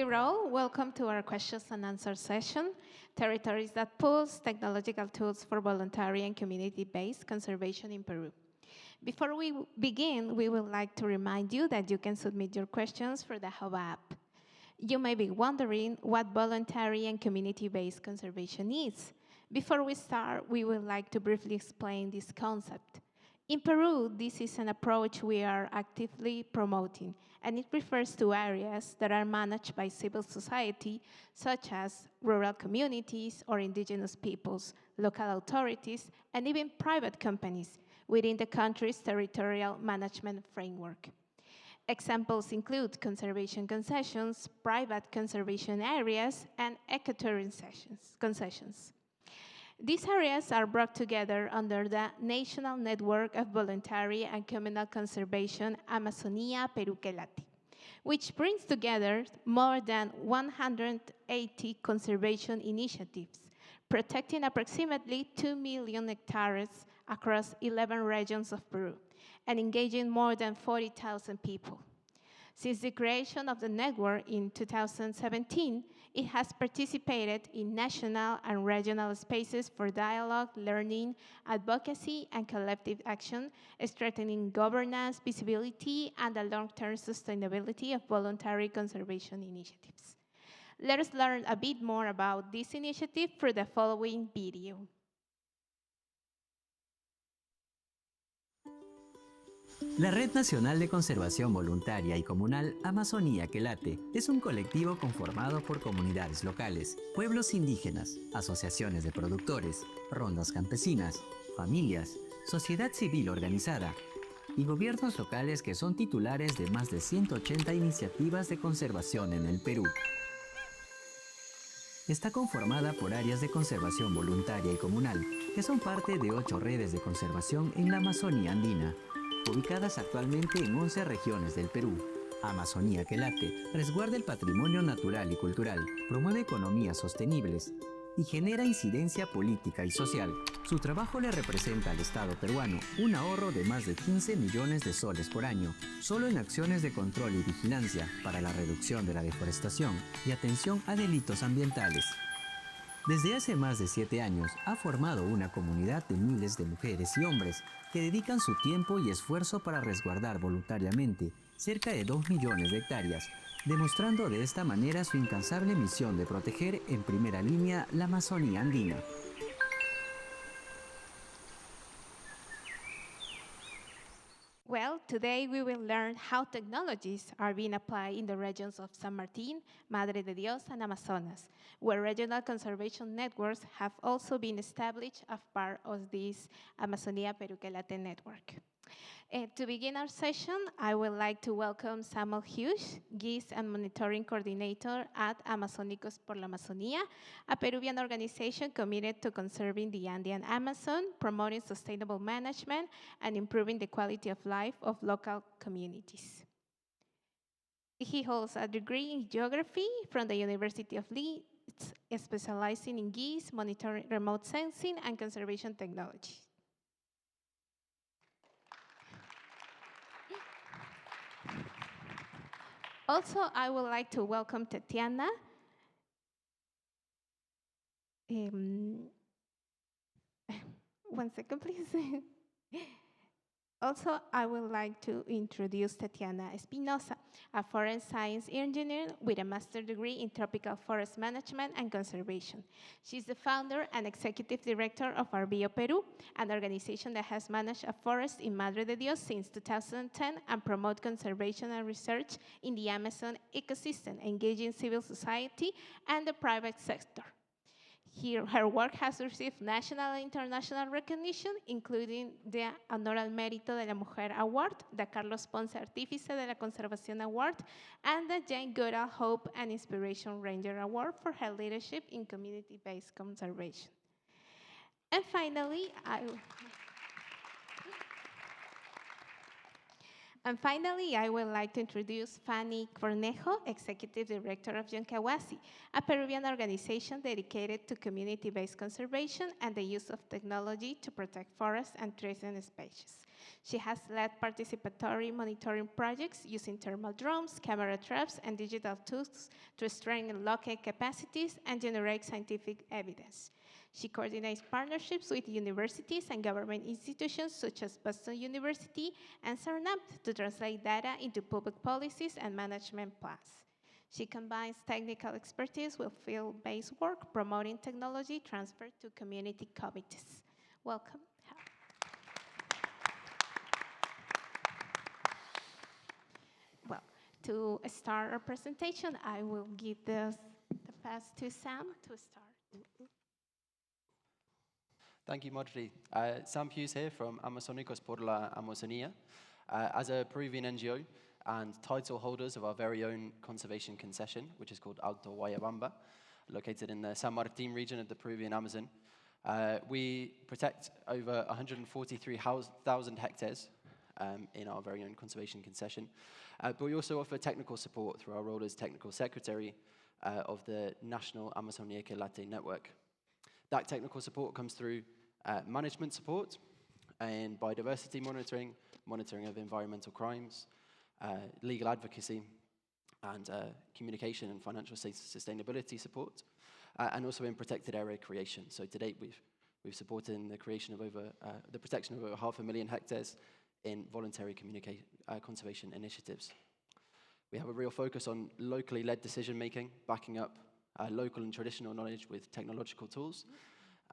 Roll, welcome to our questions and answers session, Territories that Pulse Technological Tools for Voluntary and Community-Based Conservation in Peru. Before we begin, we would like to remind you that you can submit your questions for the Hub app. You may be wondering what voluntary and community-based conservation is. Before we start, we would like to briefly explain this concept. In Peru, this is an approach we are actively promoting, and it refers to areas that are managed by civil society, such as rural communities or indigenous peoples, local authorities, and even private companies within the country's territorial management framework. Examples include conservation concessions, private conservation areas, and ecotourism concessions. These areas are brought together under the National Network of Voluntary and Communal Conservation Amazonia Peru que Late, which brings together more than 180 conservation initiatives, protecting approximately 2 million hectares across 11 regions of Peru, and engaging more than 40,000 people. Since the creation of the network in 2017, it has participated in national and regional spaces for dialogue, learning, advocacy, and collective action, strengthening governance, visibility, and the long-term sustainability of voluntary conservation initiatives. Let us learn a bit more about this initiative through the following video. La Red Nacional de Conservación Voluntaria y Comunal Amazonía que Late es un colectivo conformado por comunidades locales, pueblos indígenas, asociaciones de productores, rondas campesinas, familias, sociedad civil organizada y gobiernos locales que son titulares de más de 180 iniciativas de conservación en el Perú. Está conformada por áreas de conservación voluntaria y comunal, que son parte de 8 redes de conservación en la Amazonía andina, ubicadas actualmente en 11 regiones del Perú. Amazonía que Late resguarda el patrimonio natural y cultural, promueve economías sostenibles y genera incidencia política y social. Su trabajo le representa al Estado peruano un ahorro de más de 15 millones de soles por año, solo en acciones de control y vigilancia para la reducción de la deforestación y atención a delitos ambientales. Desde hace más de 7 años ha formado una comunidad de miles de mujeres y hombres que dedican su tiempo y esfuerzo para resguardar voluntariamente cerca de 2 millones de hectáreas, demostrando de esta manera su incansable misión de proteger en primera línea la Amazonía andina. Well, today we will learn how technologies are being applied in the regions of San Martín, Madre de Dios, and Amazonas, where regional conservation networks have also been established as part of this Amazonía Peru que Late network. To begin our session, I would like to welcome Samuel Hughes, Geese and Monitoring Coordinator at Amazónicos por la Amazonía, a Peruvian organization committed to conserving the Andean Amazon, promoting sustainable management, and improving the quality of life of local communities. He holds a degree in geography from the University of Leeds, specializing in geese, monitoring, remote sensing, and conservation technology. Also, I would like to welcome Tatiana. One second, please. Also, I would like to introduce Tatiana Espinosa, a forest science engineer with a master's degree in tropical forest management and conservation. She's the founder and executive director of Arbio Peru, an organization that has managed a forest in Madre de Dios since 2010 and promote conservation and research in the Amazon ecosystem, engaging civil society and the private sector. Her work has received national and international recognition, including the Honor al Mérito de la Mujer Award, the Carlos Ponce Artífice de la Conservación Award, and the Jane Goodall Hope and Inspiration Ranger Award for her leadership in community-based conservation. And finally, And finally, I would like to introduce Fanny Cornejo, Executive Director of Yoncawasi, a Peruvian organization dedicated to community-based conservation and the use of technology to protect forests and threatened species. She has led participatory monitoring projects using thermal drones, camera traps, and digital tools to strengthen local capacities and generate scientific evidence. She coordinates partnerships with universities and government institutions such as Boston University and CERNAP to translate data into public policies and management plans. She combines technical expertise with field-based work, promoting technology transfer to community committees. Welcome. Well, to start our presentation, I will give the pass to Sam to start. Thank you, Marjorie. Sam Hughes here from Amazónicos por la Amazonía. As a Peruvian NGO and title holders of our very own conservation concession, which is called Alto Guayabamba, located in the San Martin region of the Peruvian Amazon, we protect over 143,000 hectares in our very own conservation concession. But we also offer technical support through our role as technical secretary of the National Amazonia que Late network. That technical support comes through management support and biodiversity monitoring, monitoring of environmental crimes, legal advocacy, and communication and financial sustainability support, and also in protected area creation. So to date, we've supported in the creation of the protection of over 500,000 hectares in voluntary conservation initiatives. We have a real focus on locally led decision making, backing up local and traditional knowledge with technological tools,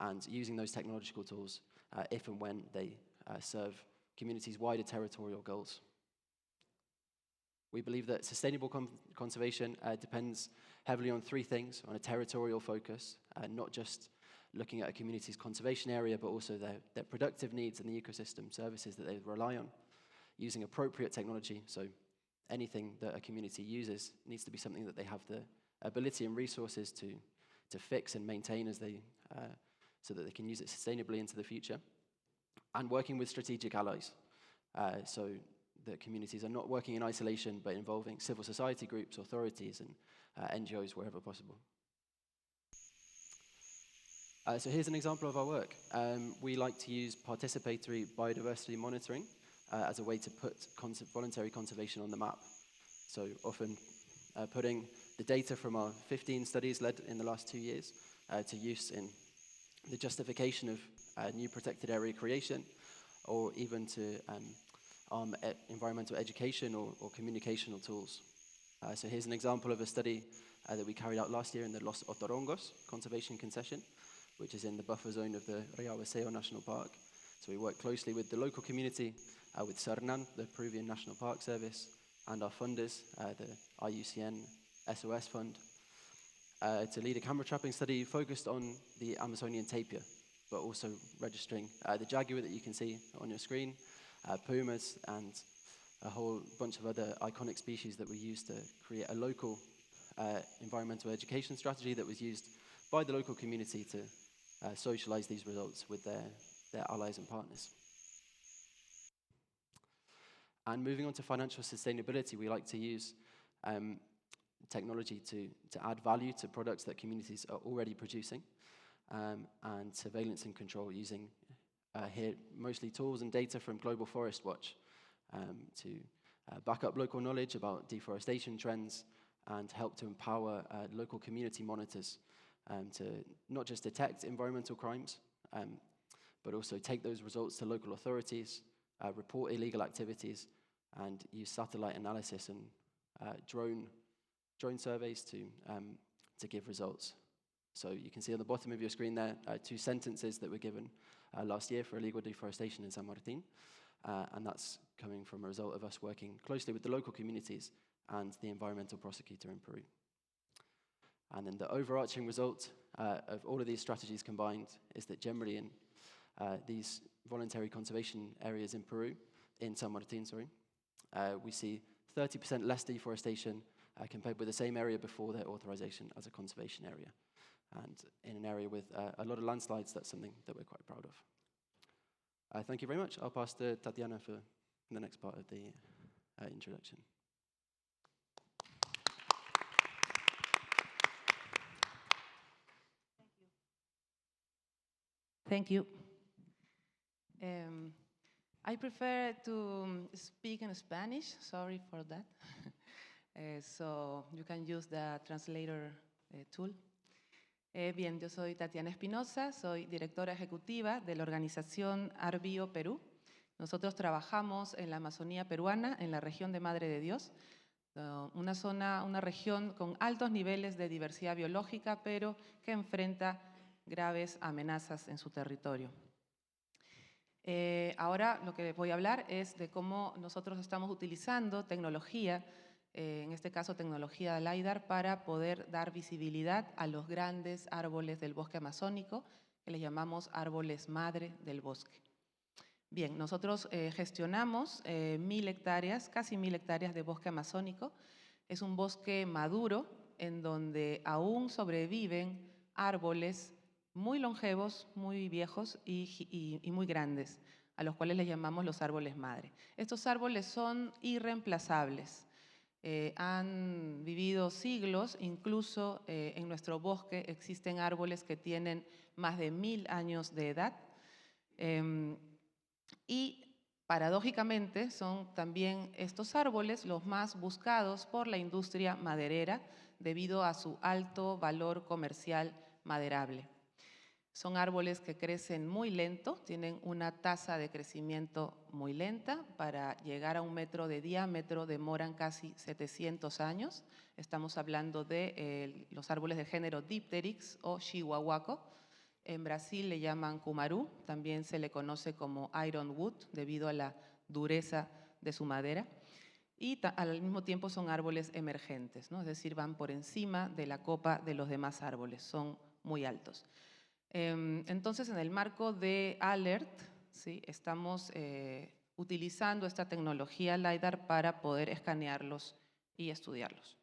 and using those technological tools if and when they serve communities' wider territorial goals. We believe that sustainable conservation depends heavily on three things: on a territorial focus, not just looking at a community's conservation area, but also their productive needs and the ecosystem services that they rely on, using appropriate technology. So anything that a community uses needs to be something that they have the ability and resources to fix and maintain as so that they can use it sustainably into the future, and working with strategic allies, so that communities are not working in isolation, but involving civil society groups, authorities, and NGOs wherever possible. So here's an example of our work. We like to use participatory biodiversity monitoring as a way to put voluntary conservation on the map. So often putting the data from our 15 studies led in the last 2 years to use in the justification of new protected area creation, or even to environmental education or communicational tools. So here's an example of a study that we carried out last year in the Los Otorongos conservation concession, which is in the buffer zone of the Riawaseo National Park. So we work closely with the local community, with CERNAN, the Peruvian National Park Service, and our funders, the IUCN SOS Fund, to lead a camera trapping study focused on the Amazonian tapir, but also registering the jaguar that you can see on your screen, pumas, and a whole bunch of other iconic species that we used to create a local environmental education strategy that was used by the local community to socialize these results with their allies and partners. And moving on to financial sustainability, we like to use technology to add value to products that communities are already producing, and surveillance and control using here mostly tools and data from Global Forest Watch to back up local knowledge about deforestation trends and help to empower local community monitors to not just detect environmental crimes, but also take those results to local authorities, report illegal activities, and use satellite analysis and drone surveys to give results. So you can see on the bottom of your screen there 2 sentences that were given last year for illegal deforestation in San Martin, and that's coming from a result of us working closely with the local communities and the environmental prosecutor in Peru. And then the overarching result of all of these strategies combined is that generally in these voluntary conservation areas in Peru, in San Martin, we see 30% less deforestation compared with the same area before their authorization as a conservation area. And in an area with a lot of landslides, that's something that we're quite proud of. Thank you very much. I'll pass to Tatiana for the next part of the introduction. Thank you. I prefer to speak in Spanish, sorry for that. So you can use the translator tool. Bien, yo soy Tatiana Espinosa, soy directora ejecutiva de la organización Arbio Perú. Nosotros trabajamos en la Amazonía peruana, en la región de Madre de Dios, una región con altos niveles de diversidad biológica, pero que enfrenta graves amenazas en su territorio. Ahora lo que voy a hablar es de cómo nosotros estamos utilizando tecnología, en este caso tecnología de LiDAR, para poder dar visibilidad a los grandes árboles del bosque amazónico, que les llamamos árboles madre del bosque. Bien, nosotros gestionamos 1.000 hectáreas, casi 1.000 hectáreas de bosque amazónico. Es un bosque maduro en donde aún sobreviven árboles muy longevos, muy viejos y muy grandes, a los cuales les llamamos los árboles madre. Estos árboles son irreemplazables. Han vivido siglos, incluso en nuestro bosque existen árboles que tienen más de 1.000 años de edad. Y paradójicamente son también estos árboles los más buscados por la industria maderera debido a su alto valor comercial maderable. Son árboles que crecen muy lento, tienen una tasa de crecimiento muy lenta. Para llegar a 1 metro de diámetro demoran casi 700 años. Estamos hablando de los árboles del género Dipteryx o Chihuahuaco. En Brasil le llaman cumarú, también se le conoce como ironwood debido a la dureza de su madera. Y al mismo tiempo son árboles emergentes, ¿no? Es decir, van por encima de la copa de los demás árboles, son muy altos. Entonces, en el marco de ALERT, ¿sí?, estamos utilizando esta tecnología LiDAR para poder escanearlos y estudiarlos.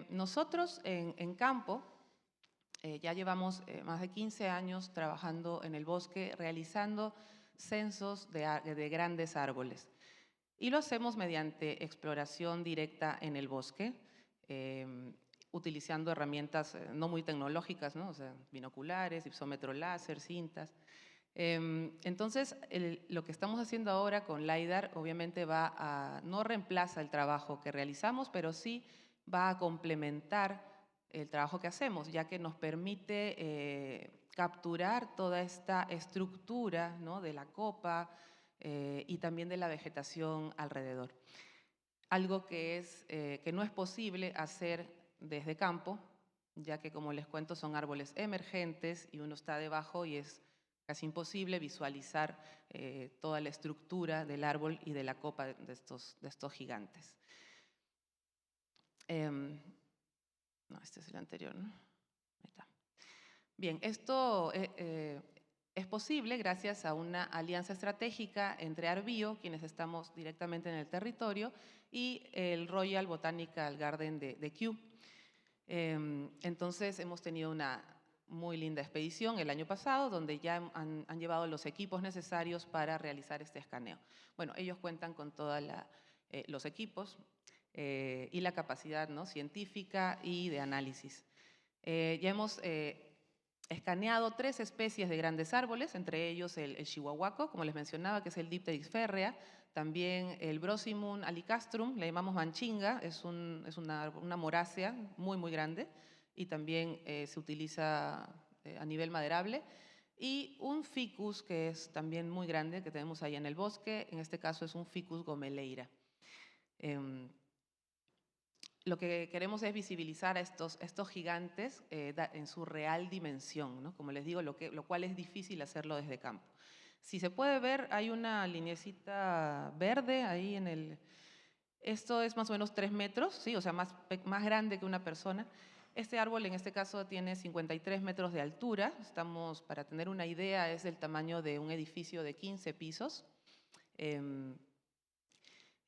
Nosotros en campo ya llevamos más de 15 años trabajando en el bosque, realizando censos de grandes árboles. Y lo hacemos mediante exploración directa en el bosque, utilizando herramientas no muy tecnológicas, ¿no? O sea, binoculares, ipsómetro láser, cintas. Entonces, lo que estamos haciendo ahora con LiDAR obviamente no reemplaza el trabajo que realizamos, pero sí va a complementar el trabajo que hacemos, ya que nos permite capturar toda esta estructura, ¿no?, de la copa y también de la vegetación alrededor. Algo que no es posible hacer desde campo, ya que, como les cuento, son árboles emergentes y uno está debajo y es casi imposible visualizar toda la estructura del árbol y de la copa de estos gigantes. No, este es el anterior, ¿no? Ahí está. Bien, esto es posible gracias a una alianza estratégica entre Arbio, quienes estamos directamente en el territorio, y el Royal Botanical Garden de Kew. Entonces, hemos tenido una muy linda expedición el año pasado, donde ya han llevado los equipos necesarios para realizar este escaneo. Bueno, ellos cuentan con todos los equipos y la capacidad, ¿no?, científica y de análisis. Ya hemos escaneado 3 especies de grandes árboles, entre ellos el chihuahuaco, como les mencionaba, que es el Dipteryx férrea, también el Brosimum alicastrum, le llamamos manchinga, es una morácea muy, muy grande y también se utiliza a nivel maderable, y un ficus que es también muy grande, que tenemos ahí en el bosque, en este caso es un Ficus gomeleira. Lo que queremos es visibilizar a estos gigantes en su real dimensión, ¿no? Como les digo, lo cual es difícil hacerlo desde campo. Si se puede ver, hay una lineecita verde ahí en el... Esto es más o menos 3 metros, ¿sí? O sea, más grande que una persona. Este árbol, en este caso, tiene 53 metros de altura. Para tener una idea, es del tamaño de un edificio de 15 pisos.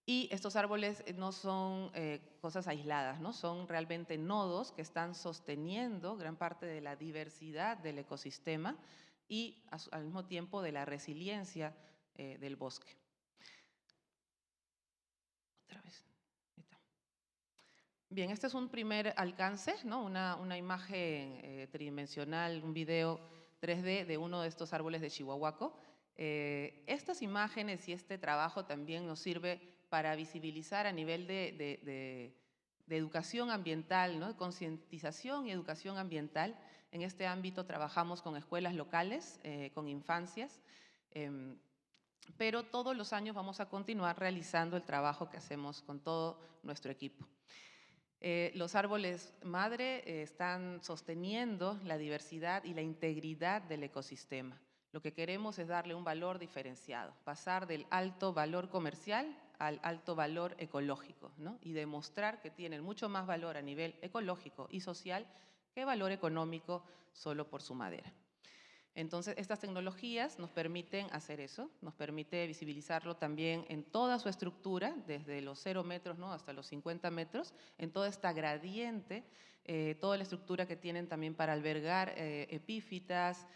Y estos árboles no son cosas aisladas, ¿no? Son realmente nodos que están sosteniendo gran parte de la diversidad del ecosistema y al mismo tiempo de la resiliencia del bosque. Otra vez. Ahí está. Bien, este es un primer alcance, ¿no? Una imagen tridimensional, un video 3D de uno de estos árboles de Chihuahuaco. Estas imágenes y este trabajo también nos sirve para visibilizar a nivel de educación ambiental, ¿no? De concientización y educación ambiental. En este ámbito trabajamos con escuelas locales, con infancias, pero todos los años vamos a continuar realizando el trabajo que hacemos con todo nuestro equipo. Los árboles madre están sosteniendo la diversidad y la integridad del ecosistema. Lo que queremos es darle un valor diferenciado, pasar del alto valor comercial al alto valor ecológico, ¿no? Y demostrar que tienen mucho más valor a nivel ecológico y social que valor económico solo por su madera. Entonces, estas tecnologías nos permiten hacer eso, nos permite visibilizarlo también en toda su estructura, desde los 0 metros, ¿no? Hasta los 50 metros, en toda esta gradiente, toda la estructura que tienen también para albergar epífitas,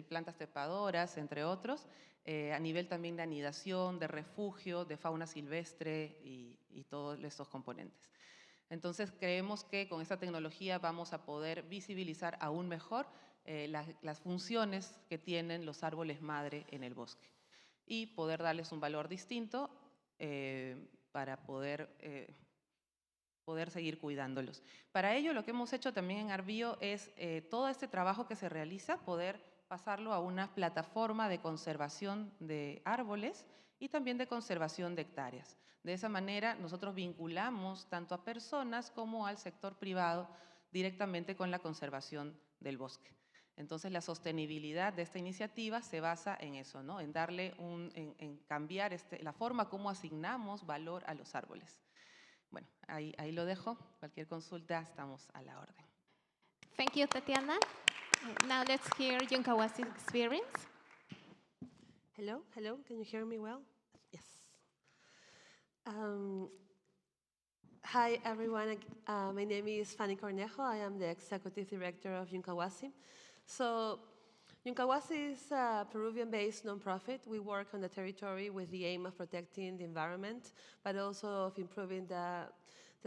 plantas trepadoras, entre otros, a nivel también de anidación, de refugio, de fauna silvestre y todos estos componentes. Entonces, creemos que con esta tecnología vamos a poder visibilizar aún mejor las funciones que tienen los árboles madre en el bosque y poder darles un valor distinto para poder seguir cuidándolos. Para ello, lo que hemos hecho también en Arbio es todo este trabajo que se realiza, poder pasarlo a una plataforma de conservación de árboles y también de conservación de hectáreas. De esa manera, nosotros vinculamos tanto a personas como al sector privado directamente con la conservación del bosque. Entonces, la sostenibilidad de esta iniciativa se basa en eso, ¿no? En darle en cambiar la forma como asignamos valor a los árboles. Bueno, ahí lo dejo. Cualquier consulta, estamos a la orden. Thank you, Tatiana. Now let's hear Yuncawasi's experience. Hello, hello, can you hear me well? Yes. Hi, everyone. My name is Fanny Cornejo. I am the Executive Director of Yuncawasi. So, Yuncawasi is a Peruvian-based nonprofit. We work on the territory with the aim of protecting the environment, but also of improving the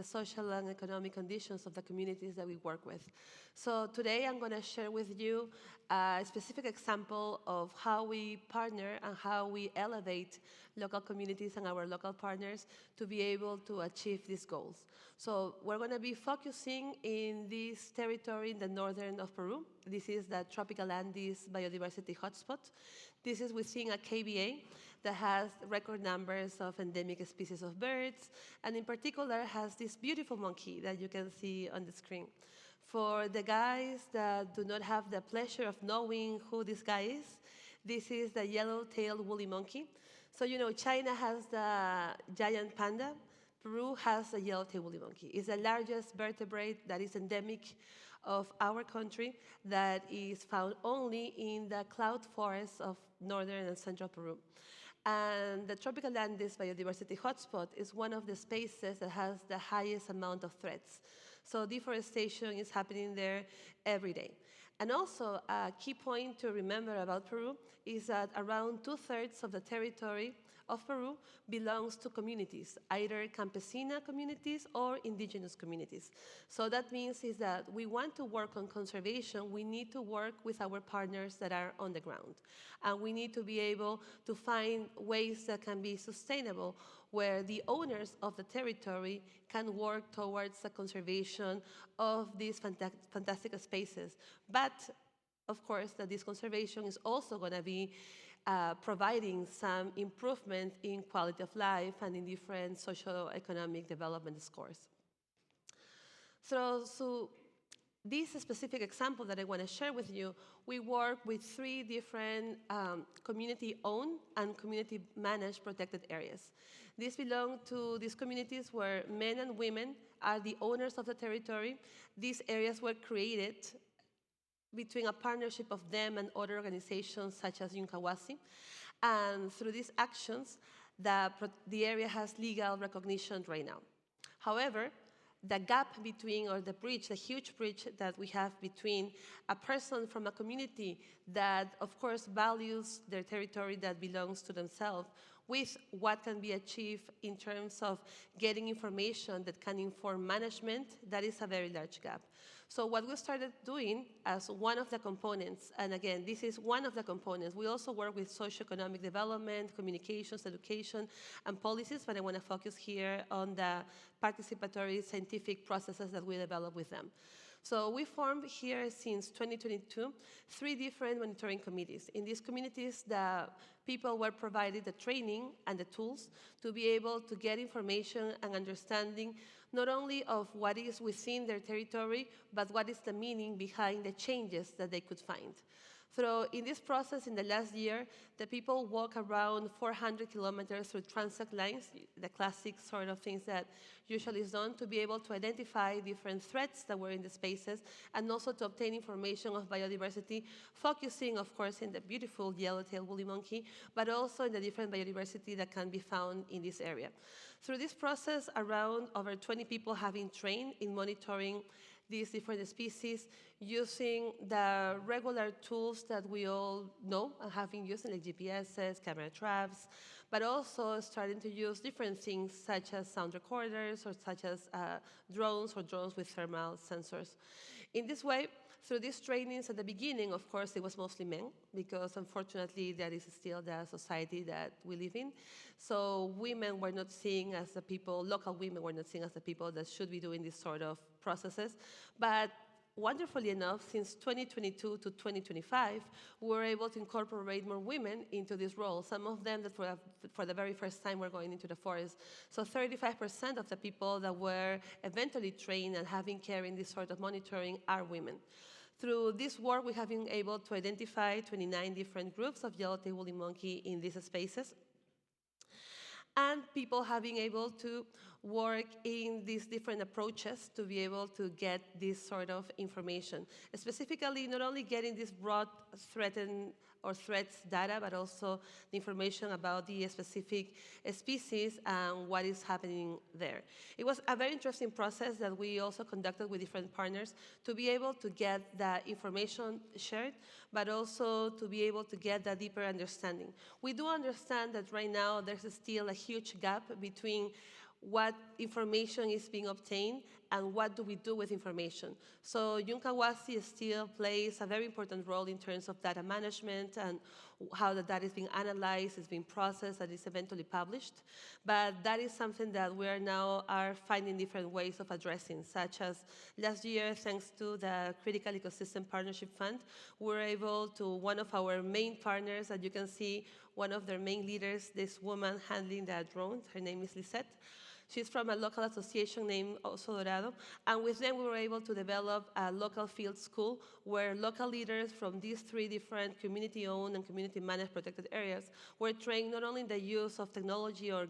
social and economic conditions of the communities that we work with. So today I'm going to share with you a specific example of how we partner and how we elevate local communities and our local partners to be able to achieve these goals. So we're going to be focusing in this territory in the northern of Peru. This is the Tropical Andes Biodiversity Hotspot. This is within a KBA that has record numbers of endemic species of birds, and in particular has this beautiful monkey that you can see on the screen. For the guys that do not have the pleasure of knowing who this guy is, this is the yellow-tailed woolly monkey. So, you know, China has the giant panda. Peru has the yellow-tailed woolly monkey. It's the largest vertebrate that is endemic of our country that is found only in the cloud forests of northern and central Peru. And the Tropical Andes Biodiversity Hotspot is one of the spaces that has the highest amount of threats. So deforestation is happening there every day. And also, a key point to remember about Peru is that around 2/3 of the territory of Peru belongs to communities, either campesina communities or indigenous communities. So that means is that we want to work on conservation, we need to work with our partners that are on the ground. And we need to be able to find ways that can be sustainable, where the owners of the territory can work towards the conservation of these fantastic spaces. But, of course, that this conservation is also going to be providing some improvement in quality of life and in different socio-economic development scores. So this specific example that I want to share with you, we work with 3 different community-owned and community-managed protected areas. These belong to these communities where men and women are the owners of the territory. These areas were created between a partnership of them and other organizations such as Yuncawasi. And through these actions, the area has legal recognition right now. However, the gap between, or the bridge, the huge bridge that we have between a person from a community that, of course, values their territory that belongs to themselves with what can be achieved in terms of getting information that can inform management. That is a very large gap. So what we started doing as one of the components, and again, this is one of the components, we also work with socioeconomic development, communications, education, and policies, but I want to focus here on the participatory scientific processes that we develop with them. So we formed here since 2022 3 different monitoring committees. In these communities, the people were provided the training and the tools to be able to get information and understanding not only of what is within their territory, but what is the meaning behind the changes that they could find. So in this process, in the last year, the people walk around 400 kilometers through transect lines, the classic sort of things that usually is done to be able to identify different threats that were in the spaces, and also to obtain information of biodiversity, focusing, of course, in the beautiful yellow-tailed woolly monkey, but also in the different biodiversity that can be found in this area. Through this process, around over 20 people have been trained in monitoring these different species using the regular tools that we all know and have been using, like GPSs, camera traps, but also starting to use different things such as sound recorders or such as drones or drones with thermal sensors. In this way, through these trainings at the beginning, of course, it was mostly men, because unfortunately that is still the society that we live in. So women were not seen as the people, local women were not seen as the people that should be doing this sort of processes. But wonderfully enough, since 2022 to 2025, we were able to incorporate more women into this role. Some of them that for the very first time were going into the forest. So 35% of the people that were eventually trained and having carrying this sort of monitoring are women. Through this work, we have been able to identify 29 different groups of yellow-tailed woolly monkey in these spaces. And people have been able to work in these different approaches to be able to get this sort of information. Specifically, not only getting this broad threats data, but also the information about the specific species and what is happening there. It was a very interesting process that we also conducted with different partners to be able to get the information shared, but also to be able to get the deeper understanding. We do understand that right now there's still a huge gap between what information is being obtained and what do we do with information. So Yuncawasi still plays a very important role in terms of data management and how the data is being analyzed, is being processed, and is eventually published. But that is something that we are finding different ways of addressing, such as last year, thanks to the Critical Ecosystem Partnership Fund, we were able to, one of our main partners, as you can see, one of their main leaders, this woman handling the drone, her name is Lisette. She's from a local association named Oso Dorado, and with them we were able to develop a local field school where local leaders from these 3 different community-owned and community-managed protected areas were trained not only in the use of technology or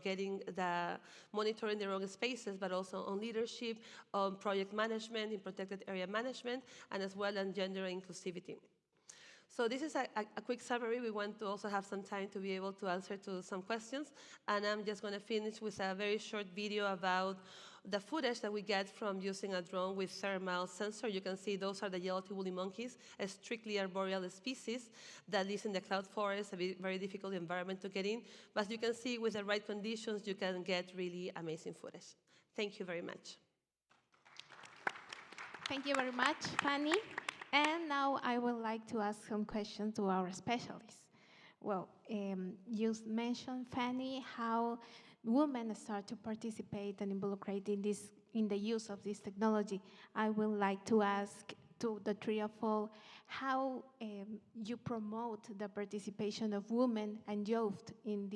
monitoring their own spaces, but also on leadership, on project management, in protected area management, and as well on gender inclusivity. So this is a quick summary. We want to also have some time to be able to answer to some questions. And I'm just going to finish with a very short video about the footage that we get from using a drone with thermal sensor. You can see those are the yellow-tailed woolly monkeys, a strictly arboreal species that lives in the cloud forest, a very difficult environment to get in. But you can see with the right conditions, you can get really amazing footage. Thank you very much. Thank you very much, Fanny. And now I would like to ask some questions to our specialists. Well, you mentioned, Fanny, how women start to participate and involved in the use of this technology. I would like to ask to the 3 of you how you promote the participation of women and youth in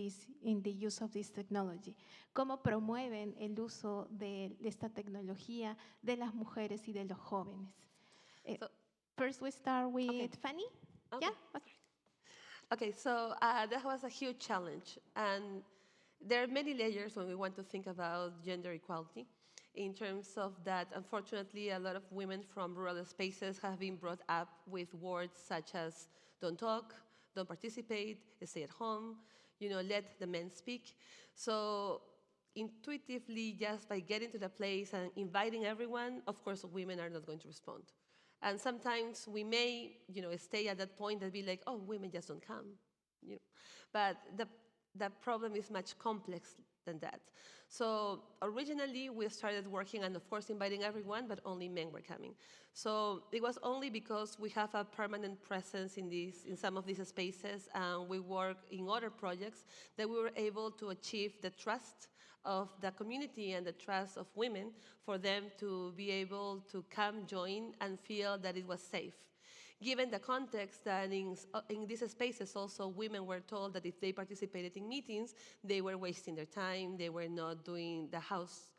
the use of this technology. ¿Cómo promueven el uso de esta tecnología de las mujeres y de los jóvenes? First, we start with Fanny. Okay. Yeah? Okay, so that was a huge challenge. And there are many layers when we want to think about gender equality. In terms of that, unfortunately, a lot of women from rural spaces have been brought up with words such as don't talk, don't participate, stay at home, let the men speak. So intuitively, just by getting to the place and inviting everyone, of course, women are not going to respond. And sometimes we may, stay at that point and be like, oh, women just don't come. But the problem is much complex than that. So originally, we started working and, of course, inviting everyone, but only men were coming. So it was only because we have a permanent presence in some of these spaces, and we work in other projects, that we were able to achieve the trust of the community and the trust of women for them to be able to come, join, and feel that it was safe. Given the context that in these spaces also women were told that if they participated in meetings, they were wasting their time, they were not doing the house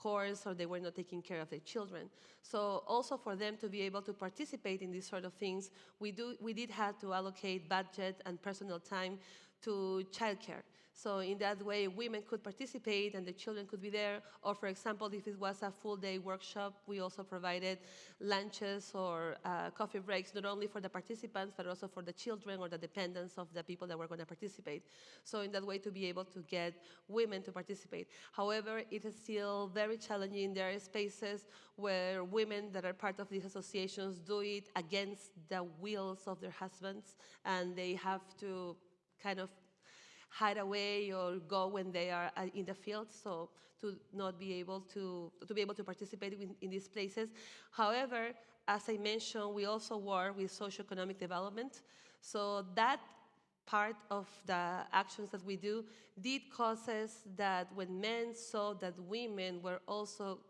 chores, or they were not taking care of their children. So also for them to be able to participate in these sort of things, we did have to allocate budget and personal time to childcare. So in that way, women could participate and the children could be there. Or for example, if it was a full-day workshop, we also provided lunches or coffee breaks, not only for the participants, but also for the children or the dependents of the people that were going to participate. So in that way, to be able to get women to participate. However, it is still very challenging. There are spaces where women that are part of these associations do it against the wills of their husbands, and they have to kind of hide away or go when they are in the field, so to not be able to participate in these places. However, as I mentioned, we also work with socioeconomic development. So that part of the actions that we do did causes that when men saw that women were also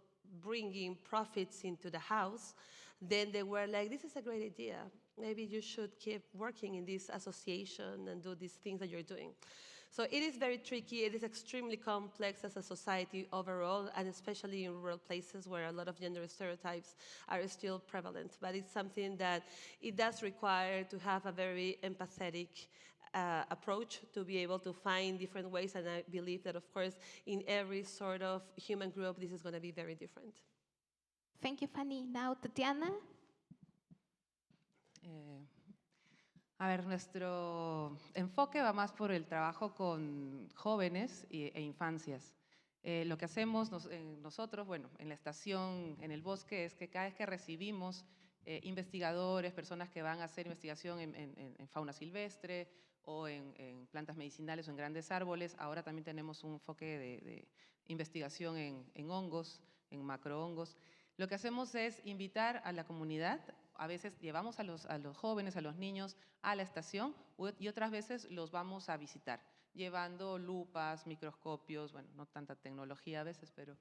bringing profits into the house, then they were like, this is a great idea. Maybe you should keep working in this association and do these things that you're doing. So it is very tricky. It is extremely complex as a society overall, and especially in rural places where a lot of gender stereotypes are still prevalent. But it's something that it does require to have a very empathetic approach to be able to find different ways. And I believe that, of course, in every sort of human group, this is going to be very different. Thank you, Fanny. Now, Tatiana. A ver, nuestro enfoque va más por el trabajo con jóvenes e infancias. Lo que hacemos nosotros, bueno, en la estación, en el bosque, es que cada vez que recibimos investigadores, personas que van a hacer investigación en fauna silvestre o en plantas medicinales o en grandes árboles, ahora también tenemos un enfoque de investigación en hongos, en macrohongos. Lo que hacemos es invitar a la comunidad. A veces llevamos a los jóvenes, a los niños a la estación y otras veces los vamos a visitar, llevando lupas, microscopios, bueno, no tanta tecnología a veces, pero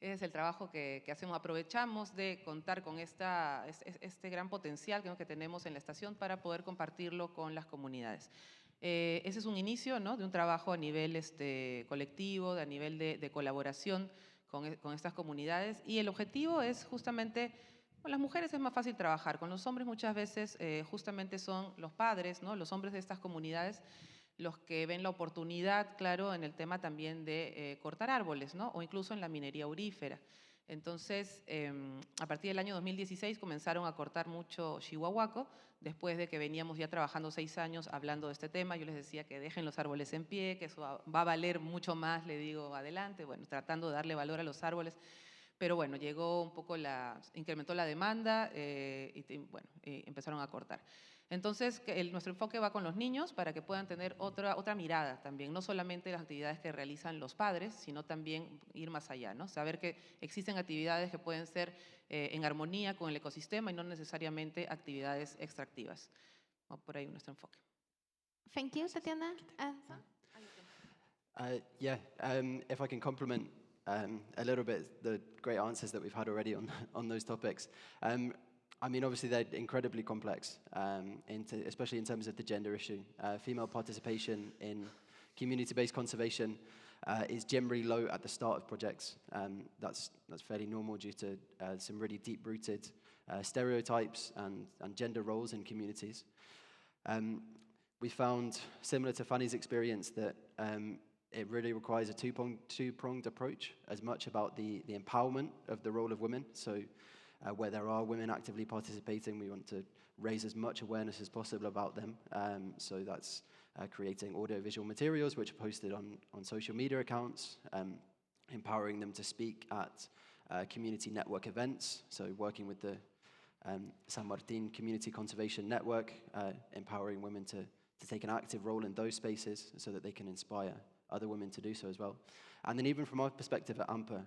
ese es el trabajo que hacemos. Aprovechamos de contar con este gran potencial que tenemos en la estación para poder compartirlo con las comunidades. Ese es un inicio, ¿no?, de un trabajo a nivel colectivo, a nivel de colaboración con estas comunidades, y el objetivo es justamente... Con las mujeres es más fácil trabajar, con los hombres muchas veces justamente son los padres, ¿no?, los hombres de estas comunidades, los que ven la oportunidad, claro, en el tema también de cortar árboles, ¿no?, o incluso en la minería aurífera. Entonces, a partir del año 2016 comenzaron a cortar mucho chihuahuaco, después de que veníamos ya trabajando 6 años hablando de este tema. Yo les decía que dejen los árboles en pie, que eso va a valer mucho más, le digo, adelante, bueno, tratando de darle valor a los árboles. Pero bueno, llegó un poco incrementó la demanda y empezaron a cortar. Entonces, nuestro enfoque va con los niños para que puedan tener otra mirada también, no solamente las actividades que realizan los padres, sino también ir más allá, ¿no? Saber que existen actividades que pueden ser en armonía con el ecosistema y no necesariamente actividades extractivas. Por ahí nuestro enfoque. Thank you, Tatiana. If I can complement a little bit the great answers that we've had already on those topics. I mean, obviously they're incredibly complex, especially in terms of the gender issue. Female participation in community-based conservation is generally low at the start of projects. That's fairly normal due to some really deep-rooted stereotypes and gender roles in communities. We found, similar to Fanny's experience, that it really requires a two-pronged approach, as much about the empowerment of the role of women. So where there are women actively participating, we want to raise as much awareness as possible about them. So that's creating audiovisual materials which are posted on social media accounts, empowering them to speak at community network events, so working with the San Martin Community Conservation Network, empowering women to take an active role in those spaces so that they can inspire other women to do so as well. And then even from our perspective at AMPA,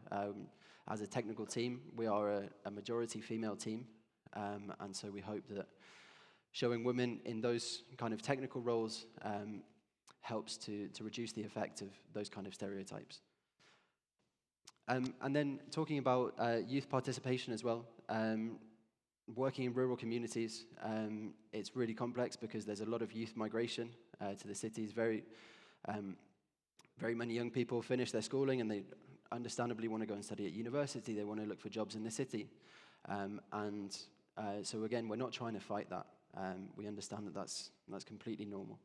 as a technical team, we are a majority female team, and so we hope that showing women in those kind of technical roles helps to reduce the effect of those kind of stereotypes. And then talking about youth participation as well, working in rural communities, it's really complex because there's a lot of youth migration to the cities. Very many young people finish their schooling and they understandably want to go and study at university. They want to look for jobs in the city. So again, we're not trying to fight that. We understand that that's completely normal.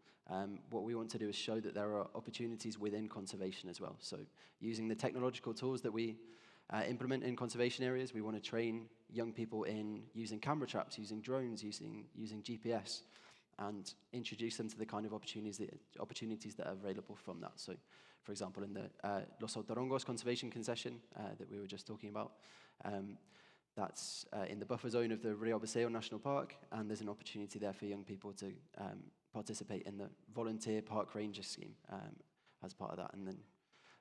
What we want to do is show that there are opportunities within conservation as well. So using the technological tools that we implement in conservation areas, we want to train young people in using camera traps, using drones, using GPS, and introduce them to the kind of opportunities that are available from that. So, for example, in the Los Autorongos conservation concession that we were just talking about, that's in the buffer zone of the Rio Baseo National Park, and there's an opportunity there for young people to participate in the volunteer park ranger scheme as part of that. And then,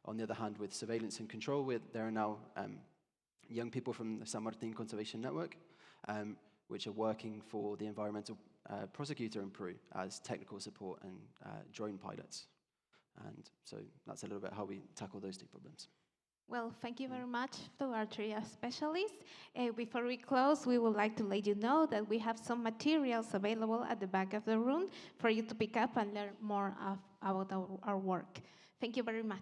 on the other hand, with surveillance and control, there are now young people from the San Martin Conservation Network, which are working for the environmental prosecutor in Peru as technical support and drone pilots. And so that's a little bit how we tackle those two problems. Well, thank you very much to our three specialists. Before we close, we would like to let you know that we have some materials available at the back of the room for you to pick up and learn more about our work. Thank you very much.